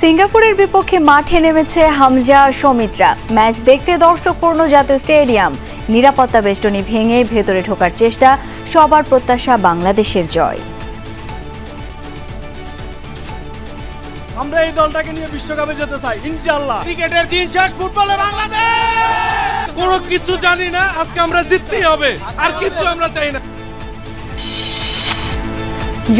সিঙ্গাপুরের বিপক্ষে মাঠে নেমেছে হামজা সৌমিত্রা। ম্যাচ দেখতে দর্শকপূর্ণ জাতীয় স্টেডিয়াম, নিরাপত্তা বেষ্টনী ভেঙে ভেতরে ঢোকার চেষ্টা, সবার প্রত্যাশা বাংলাদেশের জয়। আমরা এই দলটাকে নিয়ে বিশ্বকাপে যেতে চাই ইনশাআল্লাহ। ক্রিকেটের দিন শেষ, ফুটবলে বাংলাদেশ। কোনো কিছু জানি না, আজকে আমরা জিততেই হবে, আর কিছু আমরা চাই না।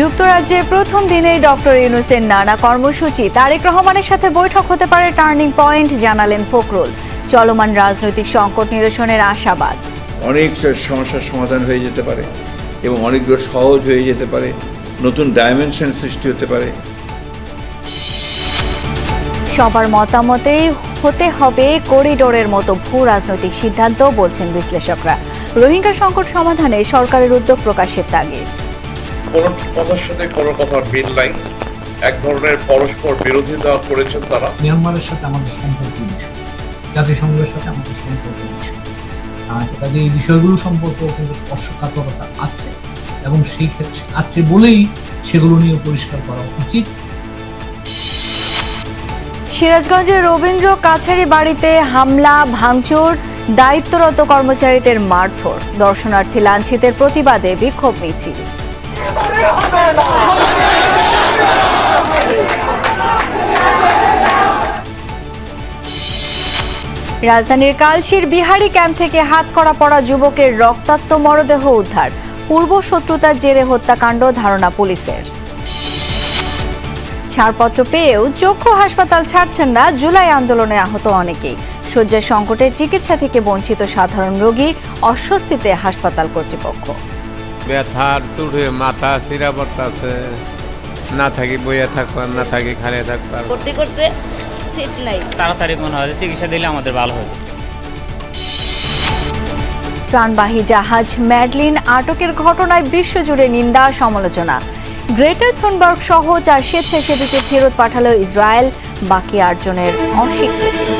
যুক্তরাজ্যে প্রথম দিনেই ডক্টর ইউনূসের নানা কর্মসূচি, তারেক রহমানের সাথে বৈঠক হতে পারে টার্নিং পয়েন্ট, জানালেন ফখরুল। চলমান রাজনৈতিক সংকট নিরসনের আশাবাদ। অনেক সমস্যার সমাধান হয়ে যেতে পারে এবং অনেকগুলো সহজ হয়ে যেতে পারে, নতুন ডাইমেনশন সৃষ্টি হতে পারে। সবার মতামতেই হতে হবে করিডোরের মতো ভূ রাজনৈতিক সিদ্ধান্ত, বলছেন বিশ্লেষকরা। রোহিঙ্গা সংকট সমাধানে সরকারের উদ্যোগ প্রকাশের তাগিদ। কোনো কথার সাথে কোনো কথার মিল নাই, এক ধরনের পরস্পর বিরোধিতা করেছেন তারা। মিয়ানমারের সাথে আমাদের সম্পর্ক বিষয়, জাতিসংঘের সাথে আমাদের সম্পর্ক বিষয়, কাজে এই বিষয়গুলো সম্পর্কে কিন্তু স্পর্শকাতরতা আছে এবং সেই ক্ষেত্রে আছে বলেই সেগুলো নিয়ে পরিষ্কার করা উচিত। সিরাজগঞ্জের রবীন্দ্র কাছারি বাড়িতে হামলা ভাঙচুর, দায়িত্বরত কর্মচারীদের মারধর, দর্শনার্থী লাঞ্ছিতের প্রতিবাদে বিক্ষোভ মিছিল। রাজধানীর কালশির বিহারি ক্যাম্প থেকে হাতকড়া পড়া যুবকের রক্তাক্ত মরদেহ উদ্ধার, পূর্ব শত্রুতার জেরে হত্যাকাণ্ড ধারণা পুলিশের। ছাড়পত্র পেয়েও চক্ষু হাসপাতাল ছাড়ছেন না, জুলাই আন্দোলনে আহত অনেকেই। শয্যার সংকটে চিকিৎসা থেকে বঞ্চিত সাধারণ রোগী, অস্বস্তিতে হাসপাতাল কর্তৃপক্ষ। ব্যথার চুড়ে মাথা চিরা পড়তাছে, না থাকি বইয়া থাকবার, না থাকি খাড়িয়ে থাকবার। ভর্তি করছে, সিট নাই। তাড়াতাড়ি মনে হয় চিকিৎসা দিলে আমাদের ভালো হবে। প্রাণবাহী জাহাজ ম্যাডলিন আটকের ঘটনায় বিশ্বজুড়ে নিন্দা সমালোচনা। গ্রেটা থুনবার্গ সহ 4 স্বেচ্ছাসেবীকে ফেরত পাঠালো ইসরায়েল, বাকি 8 জনের অস্বীকৃতি।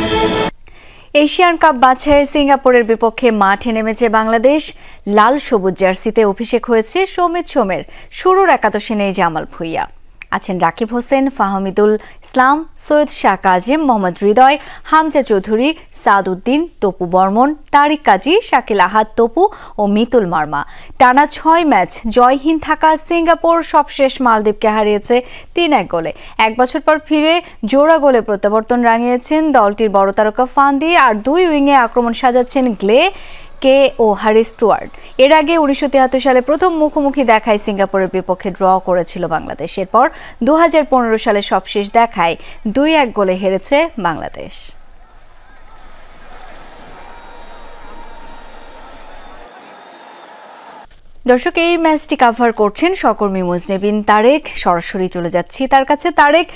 এশিয়ান কাপ বাছাইয়ে সিঙ্গাপুরের বিপক্ষে মাঠে নেমেছে বাংলাদেশ। লাল সবুজ জার্সিতে অভিষেক হয়েছে সৌমিত সোমের। শুরুর একাদশে নেই জামাল ভুঁইয়া, আছেন রাকিব হোসেন, ফাহমিদুল ইসলাম, সৈয়দ শাহ কাজেম, মোহাম্মদ হৃদয়, হামজা চৌধুরী, সাদউদ্দিন, তপু বর্মন, তারিক কাজী, শাকিল আহাদ তপু ও মিতুল মার্মা। টানা 6 ম্যাচ জয়হীন থাকা সিঙ্গাপুর সবশেষ মালদ্বীপকে হারিয়েছে 3-1 গোলে। 1 বছর পর ফিরে জোড়া গোলে প্রত্যাবর্তন রাঙিয়েছেন দলটির বড় তারকা ফান্দি, আর 2 উইংয়ে আক্রমণ সাজাচ্ছেন গ্লে, কে ও হ্যারি স্টুয়ার্ট। এর আগে 1973 সালে প্রথম মুখোমুখি দেখায় সিঙ্গাপুরের বিপক্ষে ড্র করেছিল বাংলাদেশ। এরপর 2015 সালে সবশেষ দেখায় 2-1 গোলে হেরেছে বাংলাদেশ। দর্শক, এই ম্যাচটি কভার করছেন সহকর্মী মুজনেবিন তারেক। সরাসরি চলে যাচ্ছি তার কাছে। তারেক,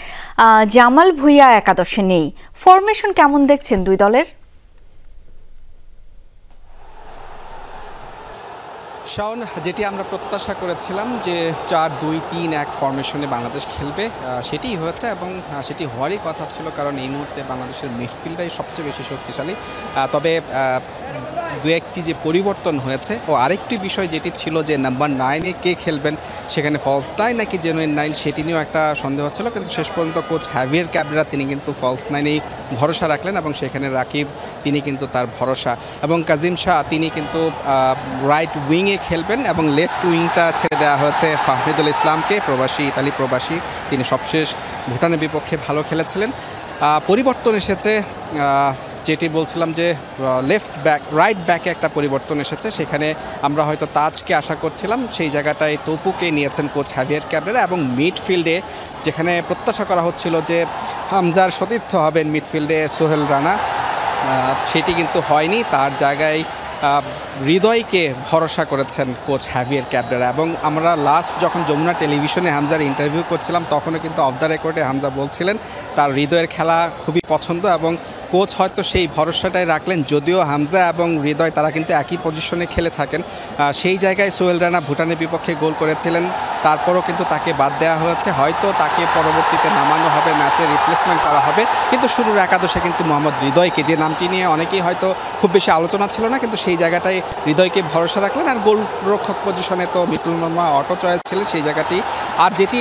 জামাল ভুঁইয়া একাদশে নেই, ফরমেশন কেমন দেখছেন দুই দলের? শাওন, যেটি আমরা প্রত্যাশা করেছিলাম যে 4-2-3-1 ফরমেশনে বাংলাদেশ খেলবে, সেটিই হয়েছে এবং সেটি হওয়ারই কথা ছিল, কারণ এই মুহূর্তে বাংলাদেশের মিডফিল্ডটাই সবচেয়ে বেশি শক্তিশালী। তবে 2-1টি যে পরিবর্তন হয়েছে, ও আরেকটি বিষয় যেটি ছিল যে নাম্বার 9-এ কে খেলবেন, সেখানে ফলস 9 নাকি জেনুইন 9, সেটি নিয়েও একটা সন্দেহ ছিল, কিন্তু শেষ পর্যন্ত কোচ হ্যাভিয়ার ক্যাবরেরা তিনি কিন্তু ফলস 9-এই ভরসা রাখলেন এবং সেখানে রাকিব তিনি কিন্তু তার ভরসা, এবং কাজিম শাহ তিনি কিন্তু রাইট উইংয়ে খেলবেন এবং লেফট উইংটা ছেড়ে দেওয়া হয়েছে ফাহমিদুল ইসলামকে, ইতালি প্রবাসী। তিনি সবশেষ ভুটানের বিপক্ষে ভালো খেলেছিলেন। পরিবর্তন এসেছে, যেটি বলছিলাম যে রাইট ব্যাকে একটা পরিবর্তন এসেছে, সেখানে আমরা হয়তো তাজকে আশা করছিলাম, সেই জায়গাটায় তপুকে নিয়েছেন কোচ হ্যাভিয়ার ক্যাবরেরা। এবং মিডফিল্ডে যেখানে প্রত্যাশা করা হচ্ছিল যে হামজার সতীর্থ হবেন মিডফিল্ডে সোহেল রানা, সেটি কিন্তু হয়নি। তার জায়গায় হৃদয়কে ভরসা করেছেন কোচ হ্যাভিয়ার ক্যাবরেরা। এবং আমরা লাস্ট যখন যমুনা টেলিভিশনে হামজার ইন্টারভিউ করছিলাম, তখনও কিন্তু অফ দ্য রেকর্ডে হামজা বলছিলেন তার হৃদয়ের খেলা খুবই পছন্দ, এবং কোচ হয়তো সেই ভরসাটাই রাখলেন। যদিও হামজা এবং হৃদয় তারা কিন্তু একই পজিশনে খেলে থাকেন, সেই জায়গায় সোহেল রানা ভুটানের বিপক্ষে গোল করেছিলেন, তারপরও কিন্তু তাকে বাদ দেওয়া হয়েছে। হয়তো তাকে পরবর্তীতে নামানো হবে, ম্যাচে রিপ্লেসমেন্ট করা হবে, কিন্তু শুরুর একাদশে কিন্তু মোহাম্মদ হৃদয়কে, যে নামটি নিয়ে অনেকেই হয়তো খুব বেশি আলোচনা ছিল না, কিন্তু সেই সেই জায়গাটায় হৃদয়কে ভরসা রাখলেন। আর গোলরক্ষক পজিশনে তো মিতুল মার্মা অটো চয়েস ছিলেন সেই জায়গাটি। আর যেটি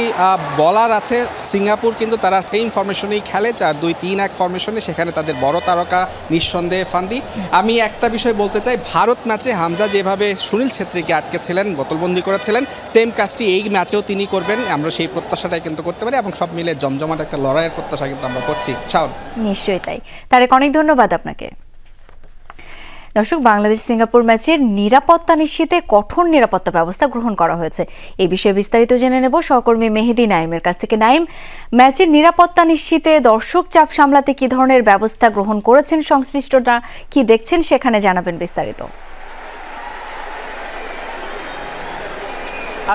বলার আছে, সিঙ্গাপুর কিন্তু তারা সেম ফরমেশনেই খেলে, 4-2-3-1 ফরমেশনে। সেখানে তাদের বড় তারকা নিঃসন্দেহে ফান্দি। আমি একটা বিষয় বলতে চাই, ভারত ম্যাচে হামজা যেভাবে সুনীল ছেত্রীকে আটকেছিলেন, বোতলবন্দি করেছিলেন, সেম কাজটি এই ম্যাচেও তিনি করবেন। আমরা সেই প্রত্যাশাটাই কিন্তু করতে পারি এবং সব মিলে জমজমাট একটা লড়াইয়ের প্রত্যাশা কিন্তু আমরা করছি। শাওন, নিশ্চয়ই তাই। তারেক, অনেক ধন্যবাদ আপনাকে। দর্শক, বাংলাদেশ সিঙ্গাপুর ম্যাচের নিরাপত্তা নিশ্চিতে কঠোর নিরাপত্তা ব্যবস্থা গ্রহণ করা হয়েছে। এই বিষয়ে বিস্তারিত জেনে নেব সহকর্মী মেহেদি নাইমের কাছ থেকে। নাইম, ম্যাচের নিরাপত্তা নিশ্চিতে দর্শক চাপ সামলাতে কি ধরনের ব্যবস্থা গ্রহণ করেছেন সংশ্লিষ্টরা, কি দেখছেন সেখানে জানাবেন বিস্তারিত।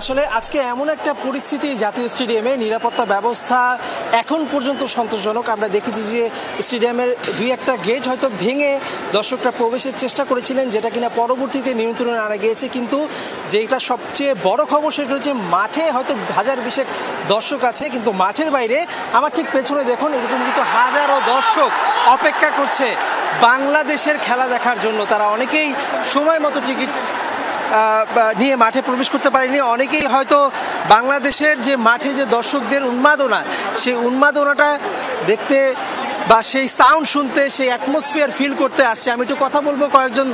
আসলে আজকে এমন একটা পরিস্থিতি জাতীয় স্টেডিয়ামে, নিরাপত্তা ব্যবস্থা এখন পর্যন্ত সন্তোষজনক। আমরা দেখেছি যে স্টেডিয়ামের 2-1টা গেট হয়তো ভেঙে দর্শকরা প্রবেশের চেষ্টা করেছিলেন, যেটা কিনা পরবর্তীতে নিয়ন্ত্রণে আনা গিয়েছে। কিন্তু যেটা সবচেয়ে বড় খবর সেটা হচ্ছে মাঠে হয়তো 1000-20 দর্শক আছে, কিন্তু মাঠের বাইরে আমার ঠিক পেছনে দেখুন এরকম কিন্তু হাজারো দর্শক অপেক্ষা করছে বাংলাদেশের খেলা দেখার জন্য। তারা অনেকেই সময় মতো টিকিট নিয়ে মাঠে প্রবেশ করতে পারেনি। অনেকেই হয়তো বাংলাদেশের যে মাঠে যে দর্শকদের উন্মাদনা, সেই উন্মাদনাটা দেখতে বা সেই সাউন্ড শুনতে, সেই অ্যাটমসফিয়ার ফিল করতে আসছে। আমি একটু কথা বলবো কয়েকজন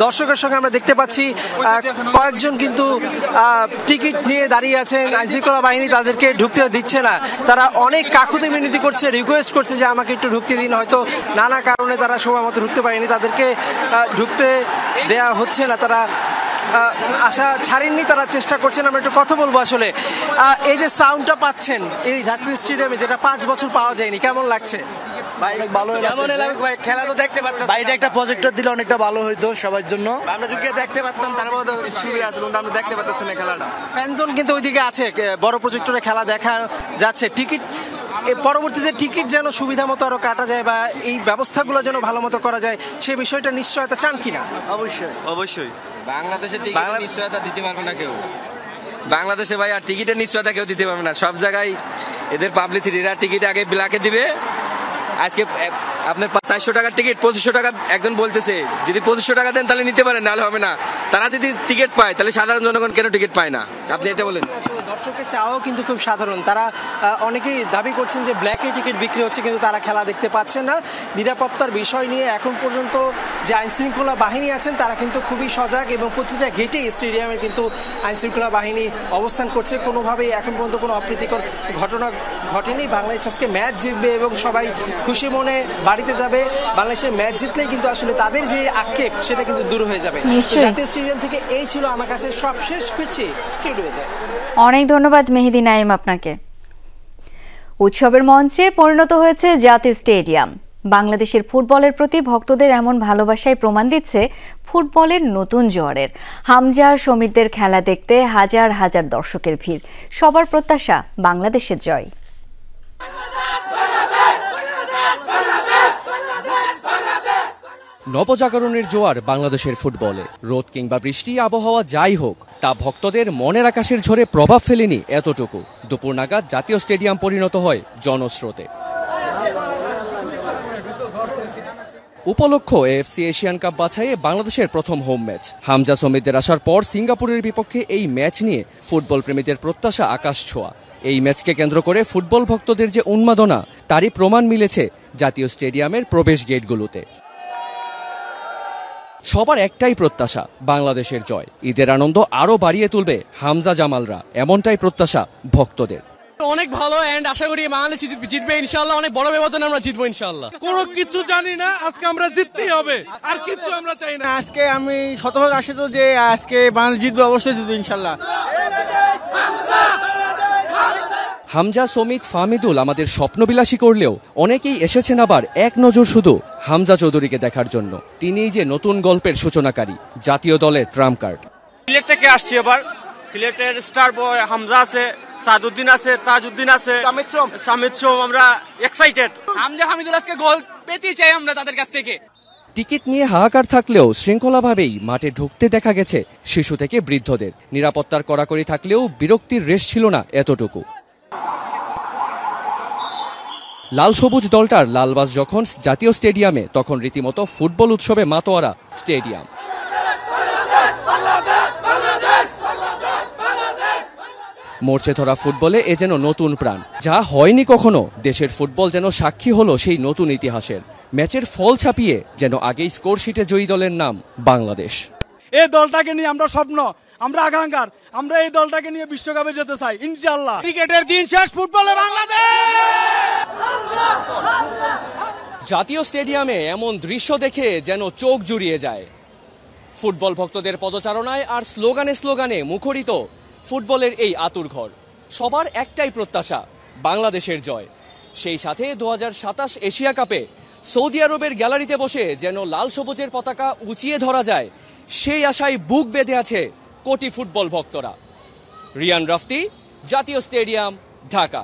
দর্শকের সঙ্গে। আমরা দেখতে পাচ্ছি কয়েকজন কিন্তু টিকিট নিয়ে দাঁড়িয়ে আছেন, আইনশৃঙ্খলা বাহিনী তাদেরকে ঢুকতে দিচ্ছে না। তারা অনেক কাকুতি মিনতি করছে, রিকোয়েস্ট করছে যে আমাকে একটু ঢুকতে দিন। হয়তো নানা কারণে তারা সময় মতো ঢুকতে পারেনি, তাদেরকে ঢুকতে দেয়া হচ্ছে না। তারা আশা ছাড়েননি, তারা চেষ্টা করছেন। আমরা একটু কথা বলবো। আসলে এই যে সাউন্ডটা পাচ্ছেন এই জাতীয় স্টেডিয়ামে, যেটা 5 বছর পাওয়া যায়নি, কেমন লাগছে? খেলা তো দেখতে পারতাম, বাইরে একটা প্রজেক্টর দিলে অনেকটা ভালো হইতো সবার জন্য। আমরা যদি দেখতে পারতাম, তার মধ্যে সুবিধা আছে, কিন্তু আমরা দেখতে পারতেছি না খেলাটা। ফ্যানজোন কিন্তু ওইদিকে আছে, বড় প্রজেক্টরে খেলা দেখা যাচ্ছে। টিকিট পরবর্তীতে টিকিট যেন সুবিধা মতো আরো কাটা যায় বা এই ব্যবস্থাগুলো যেন ভালো মতো করা যায়, সে বিষয়টা নিশ্চয়তা চান কিনা? অবশ্যই অবশ্যই। বাংলাদেশে নিশ্চয়তা দিতে পারবে না কেউ। বাংলাদেশে ভাই আর টিকিটের নিশ্চয়তা কেউ দিতে পারবে না। সব জায়গায় এদের পাবলিসিটিরা টিকিট আগে ব্ল্যাকে দিবে। আজকে আপনার 400 টাকার টিকিট 2500 টাকা একজন বলতেছে, যদি 2500 টাকা দেন তাহলে নিতে পারেন, নাহলে হবে না। তারা যদি টিকিট পায় তাহলে সাধারণ জনগণ কেন টিকিট পায় না? আপনি এটা বলেন। দর্শকের চাওয়াও কিন্তু খুব সাধারণ। তারা অনেকেই দাবি করছেন যে ব্ল্যাকে টিকিট বিক্রি হচ্ছে, কিন্তু তারা খেলা দেখতে পাচ্ছেন না। নিরাপত্তার বিষয় নিয়ে এখন পর্যন্ত যে আইনশৃঙ্খলা বাহিনী আছেন তারা কিন্তু খুবই সজাগ এবং প্রতিটা গেটে স্টেডিয়ামের কিন্তু আইনশৃঙ্খলা বাহিনী অবস্থান করছে। কোনোভাবেই এখন পর্যন্ত কোনো অপ্রীতিকর ঘটনা ঘটেনি। বাংলাদেশ আজকে ম্যাচ জিতবে এবং সবাই খুশি মনে বাড়িতে যাবে। বাংলাদেশের ম্যাচ জিতলেই কিন্তু আসলে তাদের যে আক্ষেপ সেটা কিন্তু দূর হয়ে যাবে। জাতীয় স্টেডিয়াম থেকে এই ছিল আমার কাছে সবশেষ। ফিরছি স্টুডিওতে। অনেক ধন্যবাদ মেহেদি নাইম আপনাকে। উৎসবের মঞ্চে পরিণত হয়েছে জাতীয় স্টেডিয়াম। বাংলাদেশের ফুটবলের প্রতি ভক্তদের এমন ভালোবাসায় প্রমাণ দিচ্ছে ফুটবলের নতুন জোয়ারের। হামজা সমিতদের খেলা দেখতে হাজার হাজার দর্শকের ভিড়। সবার প্রত্যাশা বাংলাদেশের জয়। নবজাগরণের জোয়ার বাংলাদেশের ফুটবলে। রোদ কিংবা বৃষ্টি, আবহাওয়া যাই হোক, তা ভক্তদের মনের আকাশের ঝড়ে প্রভাব ফেলেনি এতটুকু। দুপুর নাগাদ জাতীয় স্টেডিয়াম পরিণত হয় জনস্রোতে। উপলক্ষ এএফসি এশিয়ান কাপ বাছাইয়ে বাংলাদেশের প্রথম হোম ম্যাচ। হামজা সমিতদের আসার পর সিঙ্গাপুরের বিপক্ষে এই ম্যাচ নিয়ে ফুটবল প্রেমীদের প্রত্যাশা আকাশ ছোঁয়া। এই ম্যাচকে কেন্দ্র করে ফুটবল ভক্তদের যে উন্মাদনা, তারই প্রমাণ মিলেছে জাতীয় স্টেডিয়ামের প্রবেশ গেটগুলোতে। সবার একটাই প্রত্যাশা, বাংলাদেশের জয়। ঈদের আনন্দ আরো বাড়িয়ে তুলবে হামজা জামালরা, এমনটাই প্রত্যাশা ভক্তদের। অনেক ভালো এন্ড আশা করি বাংলাদেশ জিতবে ইনশাআল্লাহ। অনেক বড় ব্যবধানে আমরা জিতবো ইনশাআল্লাহ। কোনো কিছু জানি না, আজকে আমরা জিততেই হবে, আর কিছু আমরা চাই না। আজকে আমি শতভাগ আশিত যে আজকে বাংলাদেশ জিতবে, অবশ্যই জিতবে ইনশাআল্লাহ। হামজা সমিত ফাহমিদুল আমাদের স্বপ্নবিলাসী করলেও অনেকেই এসেছেন আবার এক নজর শুধু হামজা চৌধুরীকে দেখার জন্য। তিনিই যে নতুন গল্পের সূচনাকারী, জাতীয় দলের ট্রাম্প কার্ড। সিলেট থেকে আসছি এবার। সিলেটের স্টার বয় হামজা আছে, সাদউদ্দিন আছে, তাজউদ্দিন আছে, সামিদ সোম। আমরা এক্সাইটেড। হামজা হামিদুল আজকে গোল পেতেই চাই আমরা তাদের কাছ থেকে। টিকিট নিয়ে হাহাকার থাকলেও শৃঙ্খলাভাবেই মাঠে ঢুকতে দেখা গেছে শিশু থেকে বৃদ্ধদের। নিরাপত্তার কড়াকড়ি থাকলেও বিরক্তির রেশ ছিল না এতটুকু। লাল সবুজ দলটার লালবাস যখন জাতীয় স্টেডিয়ামে, তখন রীতিমতো ফুটবল উৎসবে মাতোয়ারা স্টেডিয়াম। মরচে ধরা ফুটবলে এ যেন নতুন প্রাণ, যা হয়নি কখনো। দেশের ফুটবল যেন সাক্ষী হলো সেই নতুন ইতিহাসের। ম্যাচের ফল ছাপিয়ে যেন আগেই স্কোর শিটে জয়ী দলের নাম বাংলাদেশ। এই দলটাকে নিয়ে আমরা স্বপ্ন, আমরা আকাঙ্ক্ষার, আমরা এই দলটাকে নিয়ে বিশ্বকাপে যেতে চাই ইনশাআল্লাহ। ক্রিকেটের দিন শেষ, ফুটবলে বাংলাদেশ। জাতীয় স্টেডিয়ামে এমন দৃশ্য দেখে যেন চোখ জুড়িয়ে যায়। ফুটবল ভক্তদের পদচারণায় আর স্লোগানে স্লোগানে মুখরিত ফুটবলের এই আতুরঘর। সবার একটাই প্রত্যাশা, বাংলাদেশের জয়। সেই সাথে 2027 এশিয়া কাপে সৌদি আরবের গ্যালারিতে বসে যেন লাল সবুজের পতাকা উঁচিয়ে ধরা যায়, সেই আশায় বুক বেঁধে আছে কোটি ফুটবল ভক্তরা। রিয়ান রাফতি, জাতীয় স্টেডিয়াম, ঢাকা।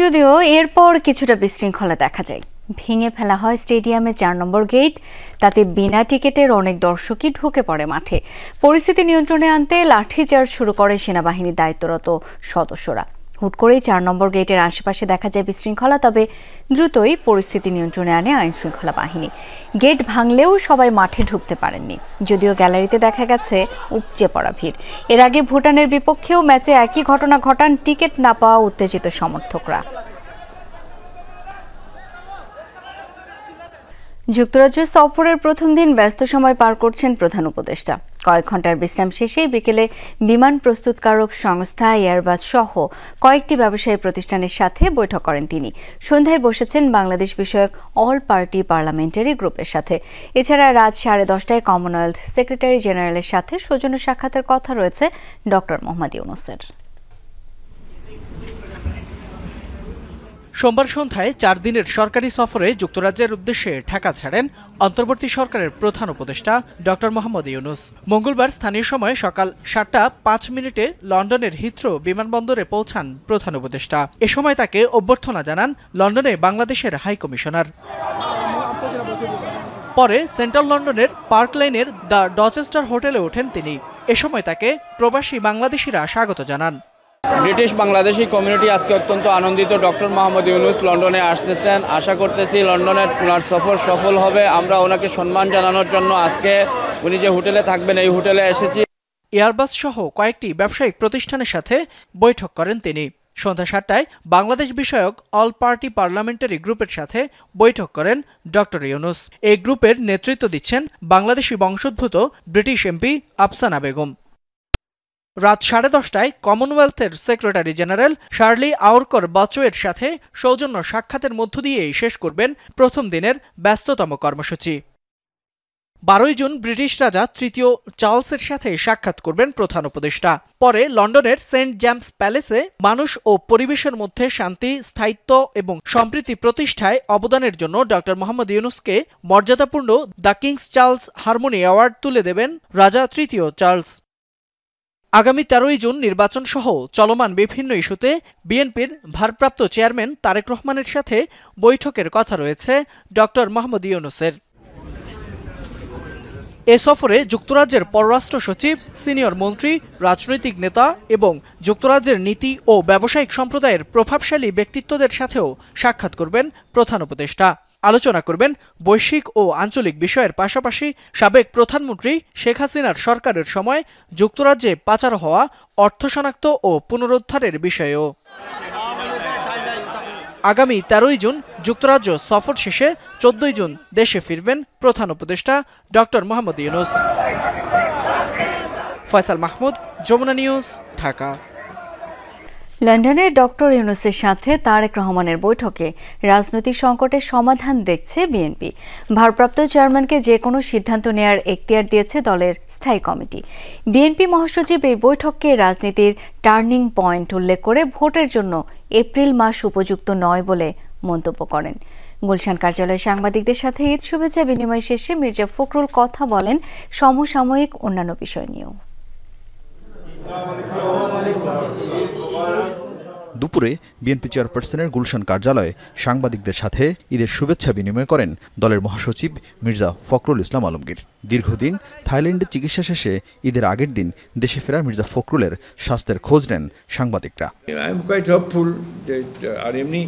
যদিও এরপর কিছুটা বিশৃঙ্খলা দেখা যায়। ভেঙে ফেলা হয় স্টেডিয়ামে 4 নম্বর গেট, তাতে বিনা টিকিটের অনেক দর্শকই ঢুকে পড়ে মাঠে। পরিস্থিতি নিয়ন্ত্রণে আনতে লাঠিচার্জ শুরু করে সেনাবাহিনীর দায়িত্বরত সদস্যরা। হুট করেই 4 নম্বর গেটের আশেপাশে দেখা যায় বিশৃঙ্খলা, তবে দ্রুতই পরিস্থিতি নিয়ন্ত্রণে আনে আইনশৃঙ্খলা বাহিনী। গেট ভাঙলেও সবাই মাঠে ঢুকতে পারেননি, যদিও গ্যালারিতে দেখা গেছে উপচে পড়া ভিড়। এর আগে ভুটানের বিপক্ষেও ম্যাচে একই ঘটনা ঘটান টিকিট না পাওয়া উত্তেজিত সমর্থকরা। যুক্তরাজ্য সফরের প্রথম দিন ব্যস্ত সময় পার করছেন প্রধান উপদেষ্টা। কয়েক ঘন্টার বিশ্রাম শেষে বিকেলে বিমান প্রস্তুতকারক সংস্থা এয়ারবাস সহ কয়েকটি ব্যবসায়ী প্রতিষ্ঠানের সাথে বৈঠক করেন তিনি। সন্ধ্যায় বসেছেন বাংলাদেশ বিষয়ক অল পার্টি পার্লামেন্টারি গ্রুপের সাথে। এছাড়া রাত 10:30টায় কমনওয়েলথ সেক্রেটারি জেনারেলের সাথে সৌজন্য সাক্ষাতের কথা রয়েছে ডক্টর মোহাম্মদ ইউনূসের। সোমবার সন্ধ্যায় 4 দিনের সরকারি সফরে যুক্তরাজ্যের উদ্দেশ্যে ঢাকা ছাড়েন অন্তর্বর্তী সরকারের প্রধান উপদেষ্টা ডক্টর মোহাম্মদ ইউনূস। মঙ্গলবার স্থানীয় সময় সকাল 7:05 লন্ডনের হিথ্রো বিমানবন্দরে পৌঁছান প্রধান উপদেষ্টা। এ সময় তাকে অভ্যর্থনা জানান লন্ডনে বাংলাদেশের হাই কমিশনার। পরে সেন্ট্রাল লন্ডনের পার্ক লাইনের দ্য ডচেস্টার হোটেলে ওঠেন তিনি। এ সময় তাকে প্রবাসী বাংলাদেশিরা স্বাগত জানান। ব্রিটিশ বাংলাদেশি কমিউনিটি আজকে অত্যন্ত আনন্দিত ডক্টর মোহাম্মদ ইউনূস লন্ডনে আসতেছেন। আশা করতেছি লন্ডনের ওনার সফর সফল হবে। আমরা ওনাকে সম্মান জানানোর জন্য আজকে উনি যে হোটেলে থাকবেন এই হোটেলে এসেছি। এয়ারবাস সহ কয়েকটি ব্যবসায়িক প্রতিষ্ঠানের সাথে বৈঠক করেন তিনি। সন্ধ্যা 7টায় বাংলাদেশ বিষয়ক অল পার্টি পার্লামেন্টারি গ্রুপের সাথে বৈঠক করেন ডক্টর ইউনূস। এই গ্রুপের নেতৃত্ব দিচ্ছেন বাংলাদেশি বংশোদ্ভূত ব্রিটিশ এমপি আফসানা বেগম। রাত 10:30টায় কমনওয়েলথের সেক্রেটারি জেনারেল শার্লি আউরকর বাচোয়ের সাথে সৌজন্য সাক্ষাতের মধ্য দিয়েই শেষ করবেন প্রথম দিনের ব্যস্ততম কর্মসূচি। 12 জুন ব্রিটিশ রাজা তৃতীয় চার্লসের সাথে সাক্ষাৎ করবেন প্রধান উপদেষ্টা। পরে লন্ডনের সেন্ট জেমস প্যালেসে মানুষ ও পরিবেশের মধ্যে শান্তি, স্থায়িত্ব এবং সম্প্রীতি প্রতিষ্ঠায় অবদানের জন্য ডক্টর মোহাম্মদ ইউনূসকে মর্যাদাপূর্ণ the King's Charles Harmony Award তুলে দেবেন রাজা তৃতীয় চার্লস। আগামী 13 জুন নির্বাচন সহ চলমান বিভিন্ন ইস্যুতে বিএনপির ভারপ্রাপ্ত চেয়ারম্যান তারেক রহমানের সাথে বৈঠকের কথা রয়েছে ডক্টর মোহাম্মদ ইউনূসের। এ সফরে যুক্তরাজ্যের পররাষ্ট্র সচিব, সিনিয়র মন্ত্রী, রাজনৈতিক নেতা এবং যুক্তরাজ্যের নীতি ও ব্যবসায়িক সম্প্রদায়ের প্রভাবশালী ব্যক্তিত্বদের সাথেও সাক্ষাৎ করবেন প্রধান উপদেষ্টা। আলোচনা করবেন বৈশ্বিক ও আঞ্চলিক বিষয়ের পাশাপাশি সাবেক প্রধানমন্ত্রী শেখ হাসিনার সরকারের সময় যুক্তরাজ্যে পাচার হওয়া অর্থ শনাক্ত ও পুনরুদ্ধারের বিষয়েও। আগামী 13 জুন যুক্তরাজ্য সফর শেষে 14 জুন দেশে ফিরবেন প্রধান উপদেষ্টা ডক্টর মোহাম্মদ ইউনূস। ফয়সাল মাহমুদ, যমুনা নিউজ, ঢাকা। লন্ডনে ডক্টর ইউনূসের সাথে তারেক রহমানের বৈঠকে রাজনৈতিক সংকটের সমাধান দেখছে বিএনপি। ভারপ্রাপ্ত চেয়ারম্যানকে যে কোনো সিদ্ধান্ত নেয়ার এখতিয়ার দিয়েছে দলের স্থায়ী কমিটি। বিএনপি মহাসচিব এই বৈঠককে রাজনীতির টার্নিং পয়েন্ট উল্লেখ করে ভোটের জন্য এপ্রিল মাস উপযুক্ত নয় বলে মন্তব্য করেন। গুলশান কার্যালয়ে সাংবাদিকদের সাথে ঈদ শুভেচ্ছা বিনিময় শেষে মির্জা ফখরুল কথা বলেন সমসাময়িক অন্যান্য বিষয় নিয়েও। দুপুরে বিএনপি চেয়ারপারসনের গুলশান কার্যালয়ে সাংবাদিকদের সাথে ঈদের শুভেচ্ছা বিনিময় করেন দলের মহাসচিব মির্জা ফখরুল ইসলাম আলমগীর। দীর্ঘদিন থাইল্যান্ডে চিকিৎসা শেষে ঈদের আগের দিন দেশে ফেরা মির্জা ফখরুলের স্বাস্থ্যের খোঁজ নেন সাংবাদিকরা। আই এম কোয়াইট হোপফুল, আর এমনি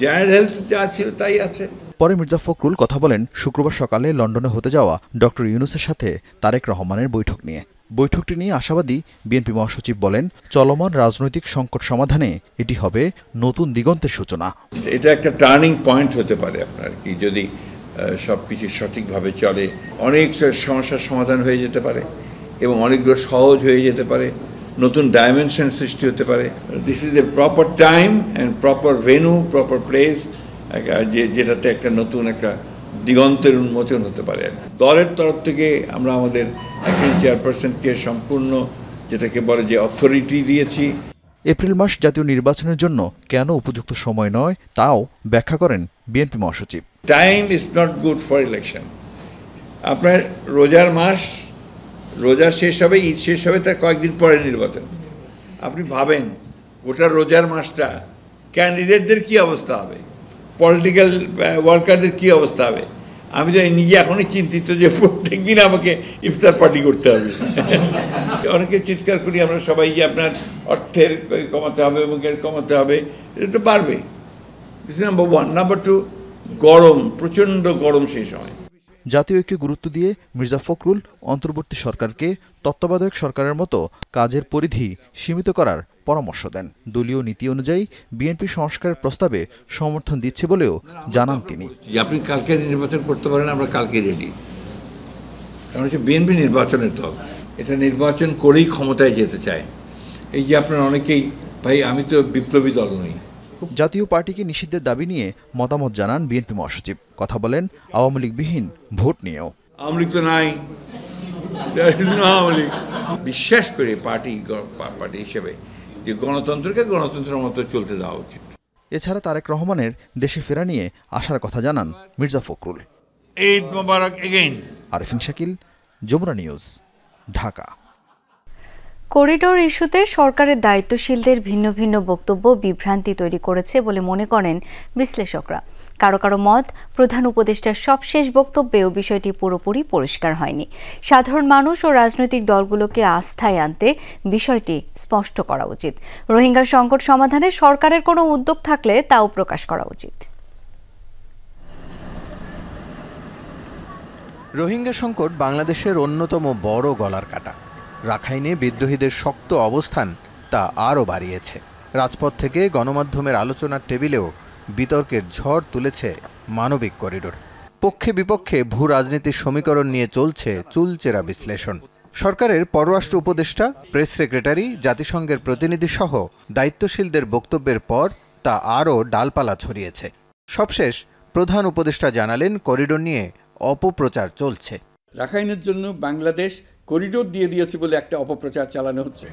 জেনারেল হেলথ যা ছিল তাই আছে। পরে মির্জা ফখরুল কথা বলেন শুক্রবার সকালে লন্ডনে হতে যাওয়া ডক্টর ইউনূসের সাথে তারেক রহমানের বৈঠক নিয়ে। বৈঠকটি নিয়ে আশাবাদী বিএনপি মহাসচিব বলেন, চলমান রাজনৈতিক সংকট সমাধানে এটি হবে নতুন দিগন্তের সূচনা। এটা একটা টার্নিং পয়েন্ট হতে পারে আপনার কি, যদি সবকিছু সঠিকভাবে চলে অনেক সমস্যার সমাধান হয়ে যেতে পারে এবং অনেকগুলো সহজ হয়ে যেতে পারে, নতুন ডাইমেনশন সৃষ্টি হতে পারে। This is a proper time and proper venue, proper place, যেটাতে একটা নতুন একটা দিগন্তের উন্মোচন হতে পারে। দলের তরফ থেকে আমরা আমাদের একজন চেয়ারপারসনকে সম্পূর্ণ যেটাকে বলে যে অথরিটি দিয়েছি। এপ্রিল মাস জাতীয় নির্বাচনের জন্য কেন উপযুক্ত সময় নয় তাও ব্যাখ্যা করেন বিএনপি মহাসচিব। Time is not good for election. আপনার রোজার মাস, রোজা শেষ হবে, ঈদ শেষ হবে, তার কয়েকদিন পরে নির্বাচন। আপনি ভাবেন গোটা রোজার মাসটা ক্যান্ডিডেটদের কি অবস্থা হবে, পলিটিক্যাল ওয়ার্কারদের কি অবস্থা হবে। আমি তো নিজে এখনই চিন্তিত যে প্রত্যেক দিন আমাকে ইফতার পার্টি করতে হবে। অনেকে চিৎকার করি আমরা সবাই যে আপনার অর্থের কমাতে হবে এবং কমাতে হবে, এটা তো বাড়বে। This number one. Number two, গরম, প্রচণ্ড গরম সেই সময়। জাতীয় ঐক্যে গুরুত্ব দিয়ে মির্জা ফখরুল অন্তর্বর্তী সরকারকে তত্ত্বাবধায়ক সরকারের মতো কাজের পরিধি সীমিত করার পরামর্শ দেন। দলীয় নীতি অনুযায়ী বিএনপি সংস্কারের প্রস্তাবে সমর্থন দিচ্ছে বলেও জানান তিনি। আপনি কালকে নির্বাচন করতে পারেন, আমরা কালকে রেডি। কারণ হচ্ছে বিএনপি নির্বাচনের দল, এটা নির্বাচন করেই ক্ষমতায় যেতে চায়। এই যে আপনার অনেকেই, ভাই আমি তো বিপ্লবী দল নই। জাতীয় পার্টিকে নিষিদ্ধের দাবি নিয়ে মতামত জানান বিএনপি মহাসচিব। কথা বলেন আওয়ামী লীগবিহীন ভোট নিয়েও। আওয়ামী লীগ তো নাই, আওয়ামী লীগ বিশ্বাস করে পার্টি হিসেবে যে গণতন্ত্রকে গণতন্ত্রের মতো চলতে দেওয়া উচিত। এছাড়া তারেক রহমানের দেশে ফেরা নিয়ে আশার কথা জানান মির্জা ফখরুল। ঈদ মোবারক again. Arifin Shakil, Jamuna News, Dhaka. Corridor ইস্যুতে সরকারের দায়িত্বশীলদের ভিন্ন ভিন্ন বক্তব্য বিভ্রান্তি তৈরি করেছে বলে মনে করেন বিশ্লেষকরা। কারো কারো মত, প্রধান উপদেষ্টার সবশেষ বক্তব্যেও বিষয়টি পুরোপুরি পরিষ্কার হয়নি। সাধারণ মানুষ ও রাজনৈতিক দলগুলোকে আস্থায় আনতে বিষয়টি স্পষ্ট করা উচিত। রোহিঙ্গা সংকট সমাধানে সরকারের কোনো উদ্যোগ থাকলে তাও প্রকাশ করা উচিত। রোহিঙ্গা সংকট বাংলাদেশের অন্যতম বড় গলার কাটা। রাখাইনে বিদ্রোহীদের শক্ত অবস্থান তা আরও বাড়িয়েছে। রাজপথ থেকে গণমাধ্যমের আলোচনার টেবিলেও বিতর্কের ঝড় তুলেছে মানবিক করিডোর। পক্ষে বিপক্ষে ভূ রাজনীতির সমীকরণ নিয়ে চলছে চুলচেরা বিশ্লেষণ। সরকারের পররাষ্ট্র উপদেষ্টা, প্রেস সেক্রেটারি, জাতিসংঘের প্রতিনিধি সহ দায়িত্বশীলদের বক্তব্যের পর তা আরও ডালপালা ছড়িয়েছে। সবশেষ প্রধান উপদেষ্টা জানালেন, করিডোর নিয়ে অপপ্রচার চলছে। রাখাইনের জন্য বাংলাদেশ করিডোর দিয়ে দিয়েছে বলে একটা অপপ্রচার চালানো হচ্ছে।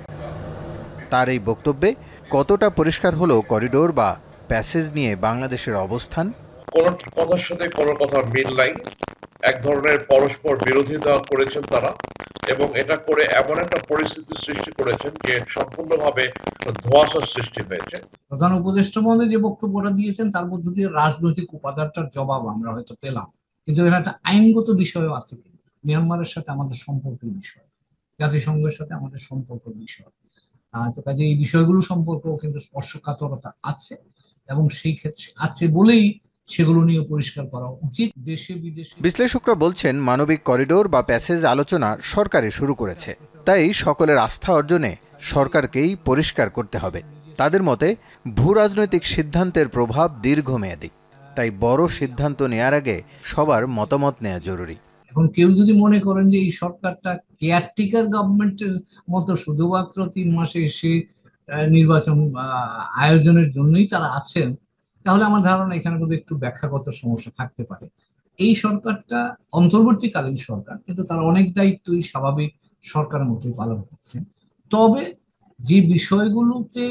তার এই বক্তব্যে কতটা পরিষ্কার হলো করিডোর বা প্যাসেজ নিয়ে বাংলাদেশের অবস্থান? কোন কথার সাথে কোনো কথার মিল নাই। এক ধরনের পরস্পর বিরোধিতা করেছেন তারা, এবং এটা করে এমন একটা পরিস্থিতি সৃষ্টি করেছেন যে সম্পূর্ণভাবে ধোঁয়াশার সৃষ্টি হয়েছে। প্রধান উপদেষ্টা মহোদয় যে বক্তব্যটা দিয়েছেন তার মধ্য দিয়ে রাজনৈতিক উপাদানটার জবাব আমরা হয়তো পেলাম, কিন্তু এখানে একটা আইনগত বিষয়ও আছে। মিয়ানমারের সাথে আমাদের সম্পর্কের বিষয়, জাতিসংঘের সাথে আমাদের সম্পর্কের বিষয়, কাজে এই বিষয়গুলো সম্পর্কেও কিন্তু স্পর্শকাতরতা আছে এবং সেই ক্ষেত্রে আছে বলেই সেগুলো নিয়ে পরিষ্কার করা উচিত দেশে বিদেশে। বিশ্লেষকরা বলছেন, মানবিক করিডোর বা প্যাসেজ আলোচনা সরকারই শুরু করেছে, তাই সকলের আস্থা অর্জনে সরকারকেই পরিষ্কার করতে হবে। তাদের মতে ভূ রাজনৈতিক সিদ্ধান্তের প্রভাব দীর্ঘমেয়াদী, তাই বড় সিদ্ধান্ত নেয়ার আগে সবার মতামত নেওয়া জরুরি। এখন কেউ যদি মনে করেন যে এই সরকারটা কেয়ারটেকার গভর্নমেন্টের মতো শুধুমাত্র 3 মাসে এসে নির্বাচন আয়োজনের জন্যই তারা আছেন, তাহলে আমার ধারণা এখানে বোধহয় একটু ব্যাখ্যাগত সমস্যা থাকতে পারে। এই সরকারটা অন্তর্বর্তীকালীন সরকার, কিন্তু তারা অনেক দায়িত্বই স্বাভাবিক সরকারের মতোই পালন করছেন। তবে যে বিষয়গুলোতে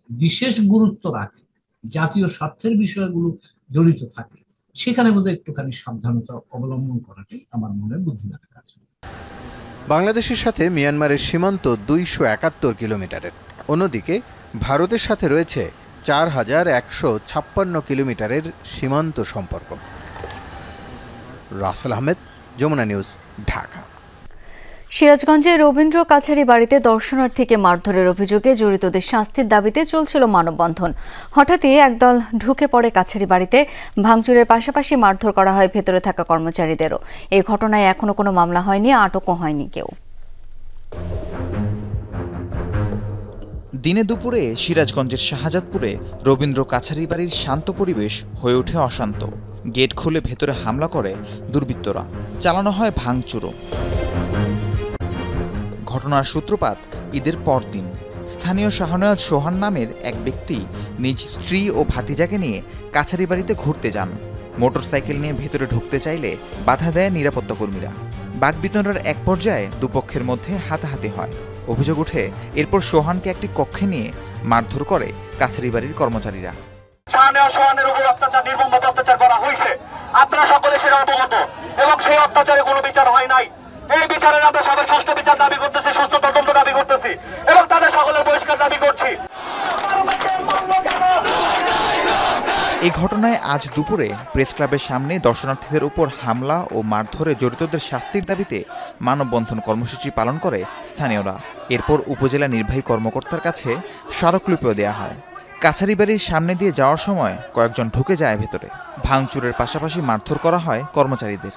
বিশেষ গুরুত্ব রাখে, জাতীয় স্বার্থের বিষয়গুলো জড়িত থাকে, সেখানে বোধহয় একটুখানি সাবধানতা অবলম্বন করাটাই আমার মনে বুদ্ধিমানের কাজ। বাংলাদেশের সাথে মিয়ানমারের সীমান্ত 271 কিলোমিটারের। অন্যদিকে ভারতের সাথে রয়েছে 4156 কিলোমিটারের সীমান্ত সম্পর্ক। রাসেল আহমেদ, যমুনা নিউজ, ঢাকা। সিরাজগঞ্জে রবীন্দ্র কাছারি বাড়িতে দর্শনার্থীকে মারধরের অভিযোগে জড়িতদের শাস্তির দাবিতে চলছিল মানববন্ধন। হঠাৎই একদল ঢুকে পড়ে কাছারি বাড়িতে। ভাঙচুরের পাশাপাশি মারধর করা হয় ভেতরে থাকা কর্মচারীদেরও। এই ঘটনায় এখনো কোনো মামলা হয়নি, আটকও হয়নি কেউ। দিনে দুপুরে সিরাজগঞ্জের শাহজাদপুরে রবীন্দ্র কাছারি বাড়ির শান্ত পরিবেশ হয়ে ওঠে অশান্ত। গেট খুলে ভেতরে হামলা করে দুর্বৃত্তরা, চালানো হয় ভাঙচুরও। ঘটনার সূত্রপাত ঈদের পরদিন। স্থানীয় শাহনওয়াজ সোহান নামের এক ব্যক্তি নিজ স্ত্রী ও ভাতিজাকে নিয়ে কাছারি বাড়িতে ঘুরতে যান। মোটরসাইকেল নিয়ে ভেতরে ঢুকতে চাইলে বাধা দেয় নিরাপত্তা কর্মীরা। বাকবিতণ্ডার এক পর্যায়ে দুপক্ষের মধ্যে হাতাহাতি হয়। অভিযোগ ওঠে এরপর সোহানকে একটি কক্ষে নিয়ে মারধর করে কাছারি বাড়ির কর্মচারীরা। সোহানের উপর অত্যাচার, নির্মমভাবে অত্যাচার করা হয়েছে। আপনারা সকলে সেটা অবগত এবং সেই অত্যাচারে কোনো বিচার হয় নাই। এই বিচারের আমরা সবাই সুষ্ঠু বিচার দাবি করতেছি, সুষ্ঠু তদন্ত দাবি করতেছি এবং তাদের সকলের বহিষ্কার দাবি করছি। এই ঘটনায় আজ দুপুরে প্রেস ক্লাবের সামনে দর্শনার্থীদের উপর হামলা ও মারধরে জড়িতদের শাস্তির দাবিতে মানববন্ধন কর্মসূচি পালন করে স্থানীয়রা। এরপর উপজেলা নির্বাহী কর্মকর্তার কাছে স্মারকলিপিও দেওয়া হয়। কাছারি বাড়ির সামনে দিয়ে যাওয়ার সময় কয়েকজন ঢুকে যায় ভেতরে। ভাঙচুরের পাশাপাশি মারধর করা হয় কর্মচারীদের।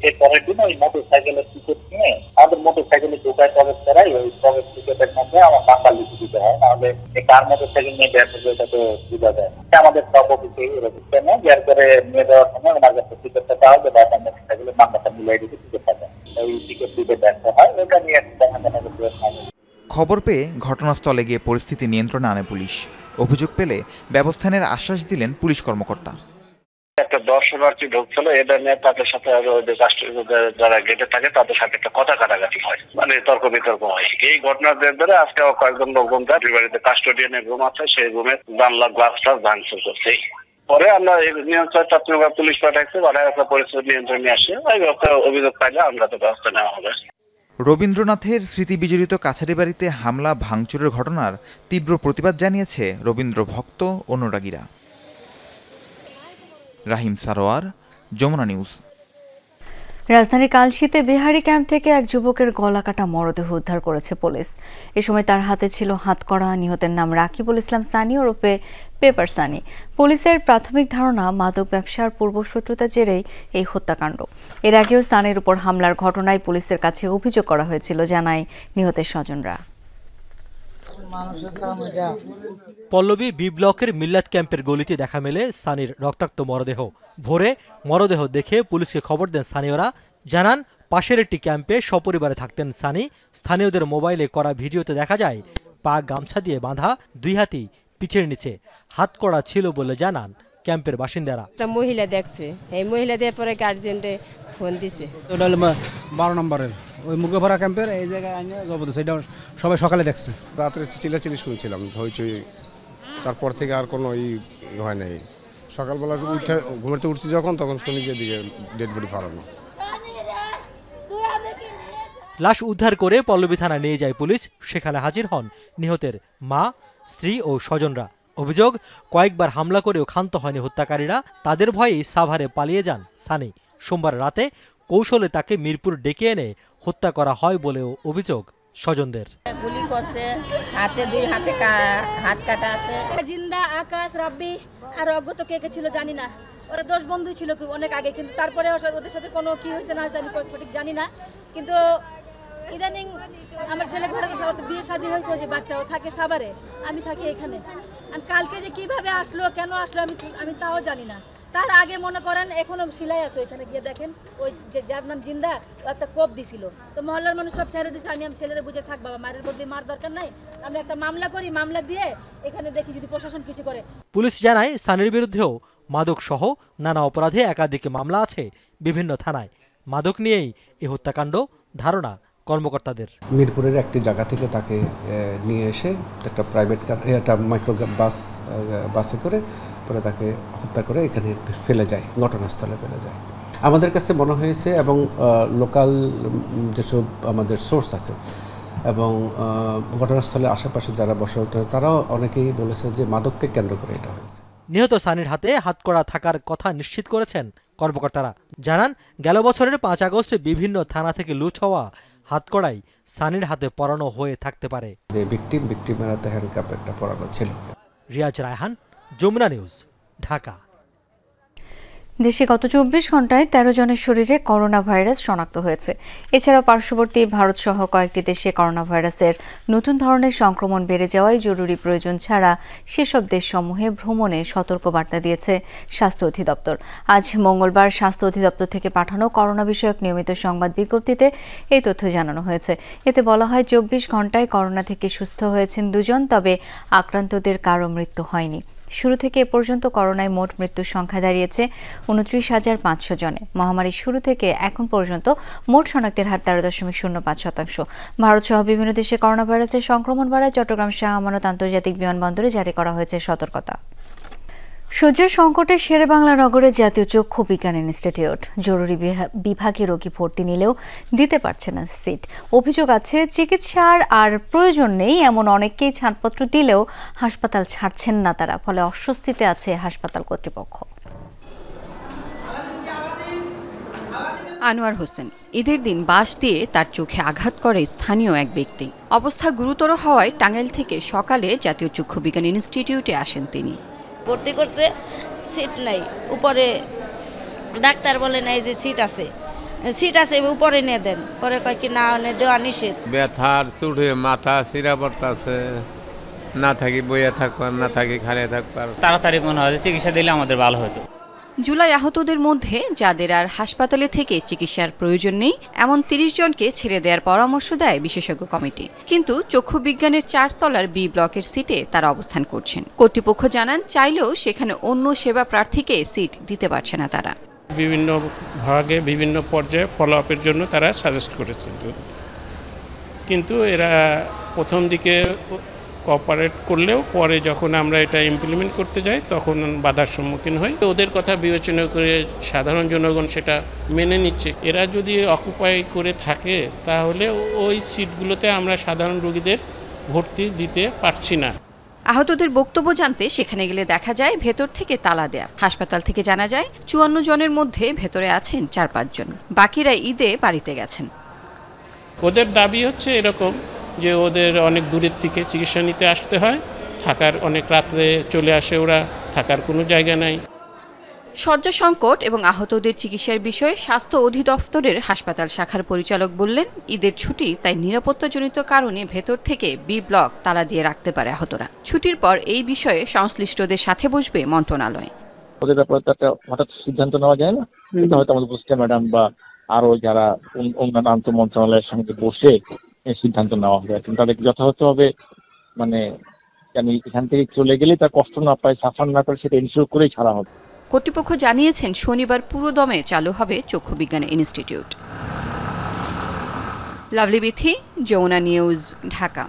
এর পরের দিন ওই মোটরসাইকেলের টিকিট নিয়ে আমাদের মোটরসাইকেলে ঢোকায় প্রবেশ করাই, ওই প্রবেশ টিকিটের মধ্যে আমার টাকা লিখে দিতে হয়, নাহলে কার মোটরসাইকেল নিয়ে বের করবে এটা তো বোঝা যায়। আমাদের সব অফিসে রেজিস্টার নেই, বের করে নিয়ে দেওয়ার সময় ওনার কাছে টিকিটটা পাওয়া যাবে, আপনার মোটরসাইকেলের নাম্বারটা মিলাই দিতে টিকিট পাবেন, ওই টিকিট দিতে ব্যর্থ হয়। ওটা নিয়ে খবর পেয়ে ঘটনাস্থলে গিয়ে পরিস্থিতি নিয়ন্ত্রণে আনে পুলিশ। অভিযোগ পেলে ব্যবস্থা নেওয়ার আশ্বাস দিলেন পুলিশ কর্মকর্তা। একটা দর্শনার্থী ঢুকছিল, এটা নিয়ে তাদের সাথে যারা গেটে থাকে তাদের সাথে একটা কথা কাটাকাটি হয়, মানে তর্ক বিতর্ক হয়। এই ঘটনার ধরে আজকে কয়েকজন লোকজন তার বাড়িতে কাস্টোডিয়ানের রুম আছে, সেই রুমে জানলা গ্লাস টাস ভাঙচুর করছে। পরে আমরা নিয়ন্ত্রণ পুলিশ পাঠাইছে, পরিস্থিতি নিয়ন্ত্রণে আসে। ওই অভিযোগ পাইলে আমরা তো ব্যবস্থা নেওয়া হবে। রবীন্দ্রনাথের স্মৃতি বিজড়িত কাছারি বাড়িতে হামলা ভাঙচুরের ঘটনার তীব্র প্রতিবাদ জানিয়েছে রবীন্দ্র ভক্ত অনুরাগীরা। রাহিম সারোয়ার, যমুনা নিউজ। রাজধানী কালশিতে বিহারি ক্যাম্প থেকে এক যুবকের গলা কাটা মরদেহ উদ্ধার করেছে পুলিশ। এ সময় তার হাতে ছিল হাতকড়া। নিহতের নাম রাকিবুল ইসলাম সানি ওরফে পেপার সানি। পুলিশের প্রাথমিক ধারণা মাদক ব্যবসার পূর্বশত্রুতার জেরেই এই হত্যাকাণ্ড। এর আগেও সানির উপর হামলার ঘটনায় পুলিশের কাছে অভিযোগ করা হয়েছিল, জানায় নিহতের স্বজনরা। পল্লবী বি ব্লকের মিল্লাত ক্যাম্পের গলিতে দেখা মেলে সানির রক্তাক্ত মরদেহ। ভোরে মরদেহ দেখে পুলিশকে খবর দেন স্থানীয়রা। জানান পাশের একটি ক্যাম্পে সপরিবারে থাকতেন সানি। স্থানীয়দের মোবাইলে করা ভিডিওতে দেখা যায় পা গামছা দিয়ে বাঁধা, দুই হাতই পিঠের নিচে, হাত করা ছিল বলে জানান ক্যাম্পের বাসিন্দারা। একটা মহিলা দেখছে, এই মহিলা দিয়ে পরে গার্জেন্টে ফোন দিছে। ওটা হলো 12 নম্বরের ওই মুগভরা ক্যাম্পের এই জায়গায় আনিয়ে জবরদস্ত, এটা সবাই সকালে দেখছে। রাত্রে চিল্লাচিল্লি শুনছিলাম, হইচই। তারপর থেকে আর কোনো হয় নাই। সকালবেলা উঠে ঘুমাতে উঠছি যখন, তখন শুনি যে দিকে ডেড বডি ফালানো। লাশ উদ্ধার করে পল্লবী থানা নিয়ে যায় পুলিশ। সেখানে হাজির হন নিহতের মা, স্ত্রী ও স্বজনরা। অভিযোগ, কয়েকবার হামলা করেও ক্ষান্ত হয়নি হত্যাকারীরা। তাদের ভয়েই সাভারে পালিয়ে যান সানি। সোমবার রাতে কৌশলে তাকে মিরপুর ডেকে এনে হত্যা করা হয় বলেও অভিযোগ স্বজনদের। গুলি করছে, হাতে দুই হাতে হাত কাটা আছে। জিন্দা, আকাশ, রাব্বি আর অজ্ঞত কে কে ছিল জানি না। ওরা 10 বন্ধু ছিল অনেক আগে, কিন্তু তারপরে ওদের সাথে কোনো কি হয়েছে না হয়েছে আমি সঠিক জানি না। কিন্তু ইদানিং আমার ছেলে ঘরে তো বিয়ে শাদী হয়েছে, ওই যে বাচ্চাও থাকে সাভারে, আমি থাকি এখানে। আর কালকে যে কিভাবে আসলো, কেন আসলো আমি তাও জানি না। তার আগে মনে করেন এখনো সিলাই আছে, ওইখানে গিয়ে দেখেন ওই যে যার নাম জিন্দা, ও একটা কোপ দিছিল। তো মহল্লার মানুষ সব ছেড়ে দিছে। আমি ছেলেরা বুঝে থাক বাবা, মারের বদলে মার দরকার নাই, আমরা একটা মামলা করি, মামলা দিয়ে এখানে দেখি যদি প্রশাসন কিছু করে। পুলিশ জানায় সানির বিরুদ্ধেও মাদক সহ নানা অপরাধে একাধিক মামলা আছে বিভিন্ন থানায়। মাদক নিয়েই এই হত্যাকাণ্ড ধারণা কর্মকর্তাদের। মিরপুরের একটি জায়গা থেকে তাকে নিয়ে এসে একটা প্রাইভেট কার, একটা মাইক্রো বাসে করে পরে তাকে হত্যা করে এখানে ফেলে যায়, ঘটনাস্থলে ফেলে যায়। আমাদের কাছে মনে হয়েছে এবং লোকাল যেসব আমাদের সোর্স আছে এবং ঘটনাস্থলের আশেপাশে যারা বসবাস করে তারাও অনেকেই বলেছে যে মাদককে কেন্দ্র করে এটা হয়েছে। নিহত সানির হাতে হাতকড়া থাকার কথা নিশ্চিত করেছেন কর্মকর্তারা। জানান গেল বছরের 5 আগস্টে বিভিন্ন থানা থেকে লুট হওয়া হাতকড়াই সানির হাতে পরানো হয়ে থাকতে পারে। যে ভিকটিমের হাতে হ্যান্ডকাপ একটা পরানো ছিল। রিয়াজ রায়হান, যমুনা নিউজ, ঢাকা। দেশে গত 24 ঘন্টায় 13 জনের শরীরে করোনা ভাইরাস শনাক্ত হয়েছে। এছাড়াও পার্শ্ববর্তী ভারত সহ কয়েকটি দেশে করোনা ভাইরাসের নতুন ধরনের সংক্রমণ বেড়ে যাওয়ায় জরুরি প্রয়োজন ছাড়া সেসব দেশসমূহে ভ্রমণে সতর্কবার্তা দিয়েছে স্বাস্থ্য অধিদপ্তর। আজ মঙ্গলবার স্বাস্থ্য অধিদপ্তর থেকে পাঠানো করোনা বিষয়ক নিয়মিত সংবাদ বিজ্ঞপ্তিতে এই তথ্য জানানো হয়েছে। এতে বলা হয় 24 ঘন্টায় করোনা থেকে সুস্থ হয়েছেন 2 জন, তবে আক্রান্তদের কারো মৃত্যু হয়নি। শুরু থেকে এ পর্যন্ত করোনায় মোট মৃত্যুর সংখ্যা দাঁড়িয়েছে 29,500 জনে। মহামারীর শুরু থেকে এখন পর্যন্ত মোট শনাক্তের হার 13.05%। ভারতসহ বিভিন্ন দেশে করোনা ভাইরাসের সংক্রমণ বাড়ায় চট্টগ্রাম শাহ আমানত আন্তর্জাতিক বিমানবন্দরে জারি করা হয়েছে সতর্কতা। সূর্যের সংকটে শেরেবাংলা নগরে জাতীয় চক্ষু বিজ্ঞান ইনস্টিটিউট জরুরি বিভাগে রোগী ভর্তি নিলেও দিতে পারছে না সিট। অভিযোগ আছে চিকিৎসার আর প্রয়োজন নেই এমন অনেককেই ছাড়পত্র দিলেও হাসপাতাল ছাড়ছেন না তারা, ফলে অস্বস্তিতে আছে হাসপাতাল কর্তৃপক্ষ। আনোয়ার হোসেন ঈদের দিন বাস দিয়ে তার চোখে আঘাত করে স্থানীয় এক ব্যক্তি। অবস্থা গুরুতর হওয়ায় টাঙ্গাইল থেকে সকালে জাতীয় চক্ষু বিজ্ঞান ইনস্টিটিউটে আসেন তিনি। ভর্তি করছে, সিট নাই, উপরে ডাক্তার বলে নাই যে সিট আছে উপরে নিয়ে দেন, পরে কয় কি না দেওয়া নিষেধ। ব্যথার চুড়ে মাথা সিরা পড়তাছে, না থাকি বইয়া থাকবার, না থাকি খাড়িয়ে থাকবার। তাড়াতাড়ি মনে হয় চিকিৎসা দিলে আমাদের ভালো হতো। জুলাই আহতদের মধ্যে যাদের আর হাসপাতালে থেকে চিকিৎসার প্রয়োজন নেই এমন 30 জনকে ছেড়ে দেওয়ার পরামর্শ দেয় বিশেষজ্ঞ কমিটি। কিন্তু চক্ষু বিজ্ঞানের 4 তলার বি ব্লকের সিটে তারা অবস্থান করছেন। কর্তৃপক্ষ জানান চাইলেও সেখানে অন্য সেবা প্রার্থীকে সিট দিতে পারছে না তারা। বিভিন্ন ভাগে বিভিন্ন পর্যায়ে ফলো আপের জন্য তারা সাজেস্ট করেছেন, কিন্তু এরা প্রথম দিকে কোঅপারেট করলেও পরে যখন আমরা এটা ইমপ্লিমেন্ট করতে যাই তখন বাধার সম্মুখীন হই। ওদের কথা বিবেচনা করে সাধারণ জনগণ সেটা মেনে নিচ্ছে। এরা যদি অকুপাই করে থাকে তাহলে ওই সিটগুলোতে আমরা সাধারণ রোগীদের ভর্তি দিতে পারছি না। আহতদের বক্তব্য জানতে সেখানে গেলে দেখা যায় ভেতর থেকে তালা দেয়া। হাসপাতাল থেকে জানা যায় 54 জনের মধ্যে ভেতরে আছেন 4-5 জন, বাকিরা ঈদে বাড়িতে গেছেন। ওদের দাবি হচ্ছে এরকম যে ওদের অনেক দূরের থেকে চিকিৎসা নিতে আসতে হয়, থাকার অনেক রাতে চলে আসে, ওরা থাকার কোনো জায়গা নাই। শয্যা সংকট এবং আহতদের চিকিৎসার বিষয়ে স্বাস্থ্য অধিদপ্তরের হাসপাতাল শাখার পরিচালক বললেন ঈদের ছুটি তাই নিরাপত্তাজনিত কারণে ভেতর থেকে বি ব্লক তালা দিয়ে রাখতে পারে আহতরা। ছুটির পর এই বিষয়ে সংশ্লিষ্টদের সাথে বসবে মন্ত্রণালয়। ওদের ব্যাপারে একটা হঠাৎ সিদ্ধান্ত নেওয়া যায় না, কিন্তু হয়তো আমাদের উপস্থিত ম্যাডাম বা আরো যারা অন্যান্য আন্তঃ মন্ত্রণালয়ের সঙ্গে বসে সিদ্ধান্ত নেওয়া হবে। কিন্তু তাদেরকে যথাযথভাবে মানে আমি এখান থেকে চলে গেলে তার কষ্ট না পায়, সাফার না করে সেটা ইনশিওর করেই ছাড়া হবে। কর্তৃপক্ষ জানিয়েছেন শনিবার পুরোদমে চালু হবে চক্ষু বিজ্ঞান institute. Lovely Bithi, Jamuna News, Dhaka.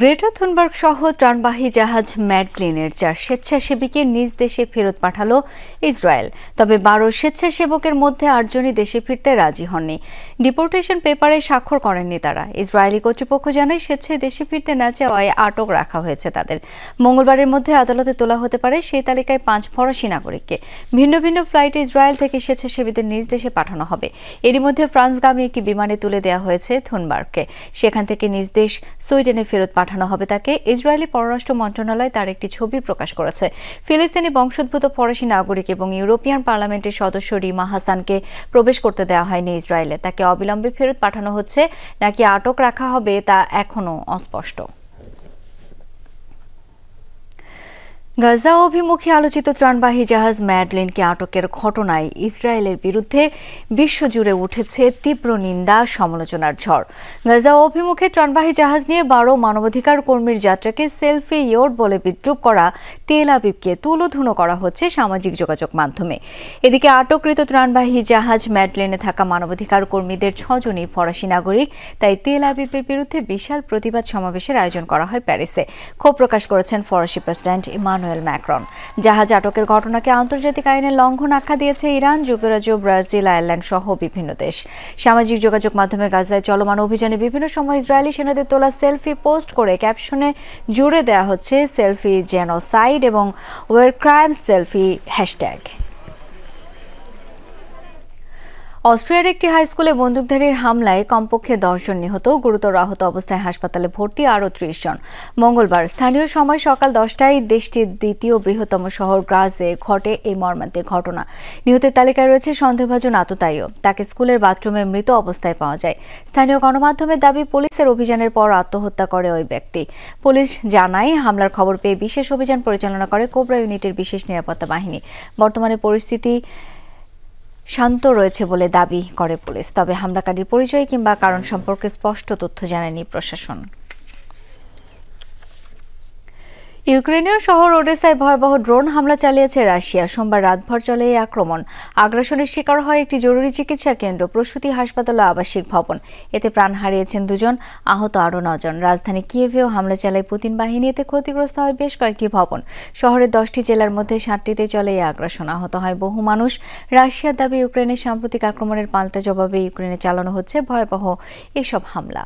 Greta Thunberg সহ ত্রাণবাহী জাহাজ ম্যাডলিনের 4 স্বেচ্ছাসেবীকে নিজ দেশে ফেরত পাঠালো ইসরায়েল। তবে 12 স্বেচ্ছাসেবকের মধ্যে 8 জনই দেশে ফিরতে রাজি হননি। ডিপোর্টেশন পেপারে স্বাক্ষর করেননি তারা। ইসরায়েলি কর্তৃপক্ষ জানায় স্বেচ্ছায় দেশে ফিরতে না চাওয়ায় আটক রাখা হয়েছে তাদের। মঙ্গলবারের মধ্যে আদালতে তোলা হতে পারে সেই তালিকায় 5 ফরাসি নাগরিককে। ভিন্ন ভিন্ন ফ্লাইটে ইসরায়েল থেকে স্বেচ্ছাসেবীদের নিজ দেশে পাঠানো হবে। এরই মধ্যে ফ্রান্সগামী একটি বিমানে তুলে দেওয়া হয়েছে থুনবার্গকে। সেখান থেকে নিজ দেশ সুইডেনে ফেরত পাঠানো হবে তাকে। ইসরায়েলি পররাষ্ট্র মন্ত্রণালয় তার একটি ছবি প্রকাশ করেছে। ফিলিস্তিনি বংশোদ্ভূত ফরাসি নাগরিক এবং ইউরোপিয়ান পার্লামেন্টের সদস্য রিমা হাসানকে প্রবেশ করতে দেওয়া হয়নি ইসরায়েলে। তাকে অবিলম্বে ফেরত পাঠানো হচ্ছে নাকি আটক রাখা হবে তা এখনও অস্পষ্ট। গাজা অভিমুখী আলোচিত ত্রাণবাহী জাহাজ ম্যাডলিনকে আটকের ঘটনায় ইসরায়েলের বিরুদ্ধে বিশ্বজুড়ে উঠেছে তীব্র নিন্দা, সমালোচনার ঝড়। গাজা অভিমুখে ত্রাণবাহী জাহাজ নিয়ে 12 মানবাধিকার কর্মীর যাত্রাকে সেলফি ইয়ট বলে বিদ্রূপ করা তেল আবিবকে তুলোধুনো করা হচ্ছে সামাজিক যোগাযোগ মাধ্যমে। এদিকে আটককৃত ত্রাণবাহী জাহাজ ম্যাডলিনে থাকা মানবাধিকার কর্মীদের 6 জনই ফরাসি নাগরিক। তাই তেল আবিবের বিরুদ্ধে বিশাল প্রতিবাদ সমাবেশের আয়োজন করা হয় প্যারিসে। ক্ষোভ প্রকাশ করেছেন ফরাসি প্রেসিডেন্ট ইমানুয়েল ম্যাক্রন। জাহাজ আটকের ঘটনাকে আন্তর্জাতিক আইনের লঙ্ঘন আখ্যা দিয়েছে ইরান, যুক্তরাজ্য, ব্রাজিল, আয়ারল্যান্ড সহ বিভিন্ন দেশ। সামাজিক যোগাযোগ মাধ্যমে গাজায় চলমান অভিযানে বিভিন্ন সময় ইসরায়েলি সেনাদের তোলা সেলফি পোস্ট করে ক্যাপশনে জুড়ে দেওয়া হচ্ছে সেলফি জেনোসাইড এবং ওয়ার ক্রাইম সেলফি হ্যাশট্যাগ। অস্ট্রিয়ার একটি হাই স্কুলে বন্দুকধারীর হামলায় কমপক্ষে 10 জন নিহত, গুরুতর আহত অবস্থায় হাসপাতালে ভর্তি আরও 30 জন। মঙ্গলবার স্থানীয় সময় সকাল 10টায় দেশটির দ্বিতীয় বৃহত্তম শহর গ্রাজে ঘটে এই মর্মান্তিক ঘটনা। নিহতের তালিকায় রয়েছে সন্দেহভাজন আততায়ীও। তাকে স্কুলের বাথরুমে মৃত অবস্থায় পাওয়া যায়। স্থানীয় গণমাধ্যমের দাবি, পুলিশের অভিযানের পর আত্মহত্যা করে ওই ব্যক্তি। পুলিশ জানায়, হামলার খবর পেয়ে বিশেষ অভিযান পরিচালনা করে কোবরা ইউনিটের বিশেষ নিরাপত্তা বাহিনী। বর্তমানে পরিস্থিতি শান্ত রয়েছে বলে দাবি করে পুলিশ। তবে হামলাকারীর পরিচয় কিংবা কারণ সম্পর্কে স্পষ্ট তথ্য জানায়নি প্রশাসন। ইউক্রেনীয় শহর ওডেসায় ভয়াবহ ড্রোন হামলা চালিয়েছে রাশিয়া। সোমবার রাতভর চলে এই আক্রমণ। আগ্রাসনের শিকার হয় একটি জরুরি চিকিৎসা কেন্দ্র, প্রসূতি হাসপাতাল ও আবাসিক ভবন। এতে প্রাণ হারিয়েছেন 2 জন, আহত আরও 9 জন। রাজধানী কিয়েভেও হামলা চালায় পুতিন বাহিনী। এতে ক্ষতিগ্রস্ত হয় বেশ কয়েকটি ভবন। শহরের 10টি জেলার মধ্যে 7টিতে চলে এই আগ্রাসন। আহত হয় বহু মানুষ। রাশিয়ার দাবি, ইউক্রেনের সাম্প্রতিক আক্রমণের পাল্টা জবাবে ইউক্রেনে চালানো হচ্ছে ভয়াবহ এসব হামলা।